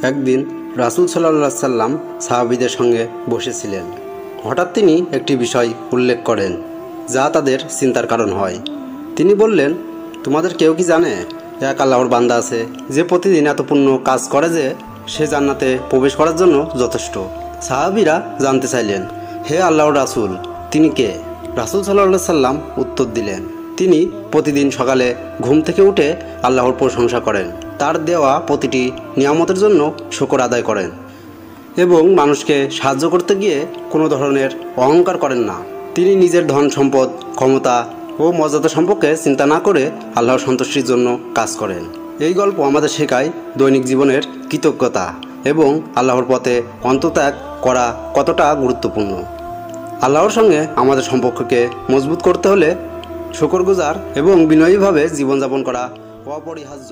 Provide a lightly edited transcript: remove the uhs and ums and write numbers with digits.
একদিন রাসূল সাল্লাল্লাহু আলাইহি সাল্লাম সাহাবীদের সঙ্গে বসেছিলেন। হঠাৎ তিনি একটি বিষয় উল্লেখ করেন যা তাদের চিন্তার কারণ হয়। তিনি বললেন, তোমাদের কেউ কি জানে এক আল্লাহর বান্দা আছে যে প্রতিদিন এত পুণ্য কাজ করে যে সে জান্নাতে প্রবেশ করার জন্য যথেষ্ট। সাহাবীরা জানতে চাইলেন, হে আল্লাহর রাসূল, তিনি কে? রাসূল সাল্লাল্লাহু আলাইহি সাল্লাম উত্তর দিলেন, তিনি প্রতিদিন সকালে ঘুম থেকে উঠে আল্লাহর প্রশংসা করেন, তার দেওয়া প্রতিটি নিয়ামতের জন্য শুকর আদায় করেন এবং মানুষকে সাহায্য করতে গিয়ে কোনো ধরনের অহংকার করেন না। তিনি নিজের ধন সম্পদ, ক্ষমতা ও মর্যাদা সম্পর্কে চিন্তা না করে আল্লাহর সন্তুষ্টির জন্য কাজ করেন। এই গল্প আমাদের শেখায় দৈনিক জীবনের কৃতজ্ঞতা এবং আল্লাহর পথে অন্তত্যাগ করা কতটা গুরুত্বপূর্ণ। আল্লাহর সঙ্গে আমাদের সম্পর্ককে মজবুত করতে হলে শুকরগুজার এবং বিনয়ীভাবে জীবনযাপন করা অপরিহার্য।